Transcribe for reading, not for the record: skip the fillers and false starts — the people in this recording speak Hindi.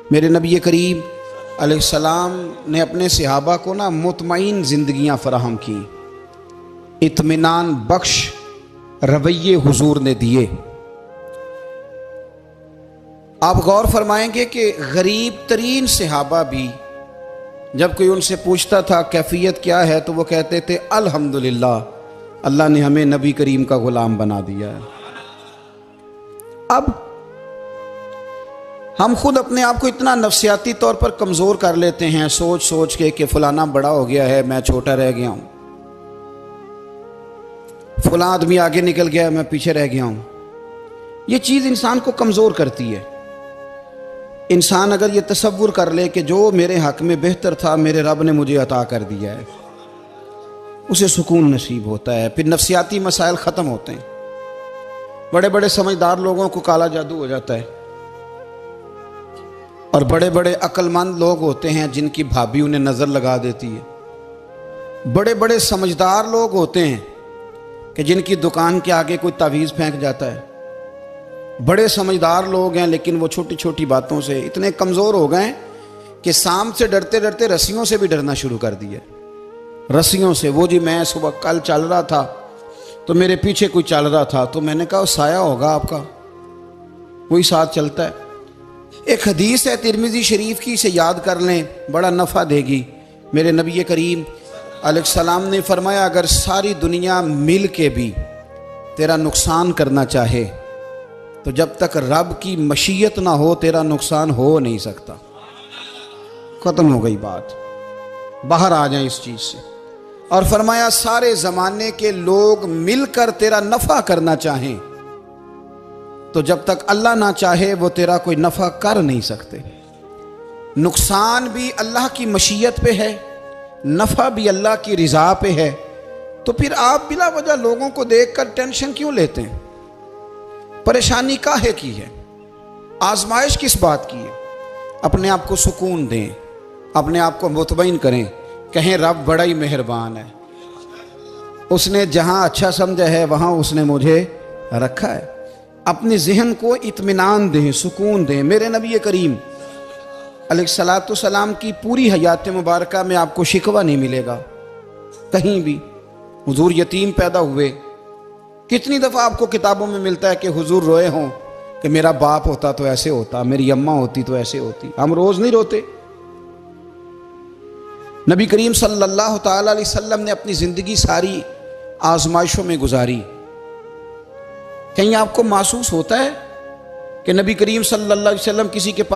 मेरे नबी करीम अलैहिस्सलाम ने अपने सहाबा को ना मुतमईन ज़िंदगियाँ फराहम की, इत्मीनान बख्श रवैये हुजूर ने दिए। आप गौर फरमाएंगे कि गरीब तरीन सहाबा भी जब कोई उनसे पूछता था कैफियत क्या है तो वो कहते थे अल्हम्दुलिल्लाह, अल्लाह ने हमें नबी करीम का गुलाम बना दिया है। अब हम खुद अपने आप को इतना नफ्सियाती तौर पर कमज़ोर कर लेते हैं, सोच सोच के कि फलाना बड़ा हो गया है, मैं छोटा रह गया हूं, फलां आदमी आगे निकल गया है, मैं पीछे रह गया हूं। ये चीज़ इंसान को कमज़ोर करती है। इंसान अगर ये तसव्वुर कर ले कि जो मेरे हक़ में बेहतर था मेरे रब ने मुझे अता कर दिया है, उसे सुकून नसीब होता है, फिर नफ्सियाती मसाइल ख़त्म होते हैं। बड़े बड़े समझदार लोगों को काला जादू हो जाता है, और बड़े बड़े अक्लमंद लोग होते हैं जिनकी भाभी उन्हें नज़र लगा देती है। बड़े बड़े समझदार लोग होते हैं कि जिनकी दुकान के आगे कोई तावीज़ फेंक जाता है। बड़े समझदार लोग हैं लेकिन वो छोटी छोटी बातों से इतने कमज़ोर हो गए कि सांप से डरते डरते रस्सियों से भी डरना शुरू कर दिया। रस्सियों से, वो जी मैं सुबह कल चल रहा था तो मेरे पीछे कोई चल रहा था तो मैंने कहा साया होगा आपका, वही साथ चलता है। एक हदीस है तिरमिज़ी शरीफ की, इसे याद कर लें, बड़ा नफ़ा देगी। मेरे नबी करीम अलैहिस्सलाम ने फरमाया अगर सारी दुनिया मिल के भी तेरा नुकसान करना चाहे तो जब तक रब की मशीयत ना हो तेरा नुकसान हो नहीं सकता। ख़त्म हो गई बात, बाहर आ जाए इस चीज़ से। और फरमाया सारे ज़माने के लोग मिलकर तेरा नफ़ा करना चाहें तो जब तक अल्लाह ना चाहे वो तेरा कोई नफ़ा कर नहीं सकते। नुकसान भी अल्लाह की मशीयत पे है, नफ़ा भी अल्लाह की रिज़ा पे है। तो फिर आप बिला वजह लोगों को देखकर टेंशन क्यों लेते हैं? परेशानी काहे की है? आजमाइश किस बात की है? अपने आप को सुकून दें, अपने आप को मुतमईन करें, कहें रब बड़ा ही मेहरबान है, उसने जहाँ अच्छा समझा है वहाँ उसने मुझे रखा है। अपने जहन को इत्मीनान दें, सुकून दें। मेरे नबी करीम अलैहिस्सलातु सलाम की पूरी हयात मुबारका में आपको शिकवा नहीं मिलेगा कहीं भी। हुजूर यतीम पैदा हुए, कितनी दफ़ा आपको किताबों में मिलता है कि हुजूर रोए हों कि मेरा बाप होता तो ऐसे होता, मेरी अम्मा होती तो ऐसे होती। हम रोज़ नहीं रोते। नबी करीम सल्लल्लाहु ताला अलैहि वसल्लम ने अपनी ज़िंदगी सारी आजमाइशों में गुजारी। कहीं आपको महसूस होता है कि नबी करीम सल्लल्लाहु अलैहि वसल्लम किसी के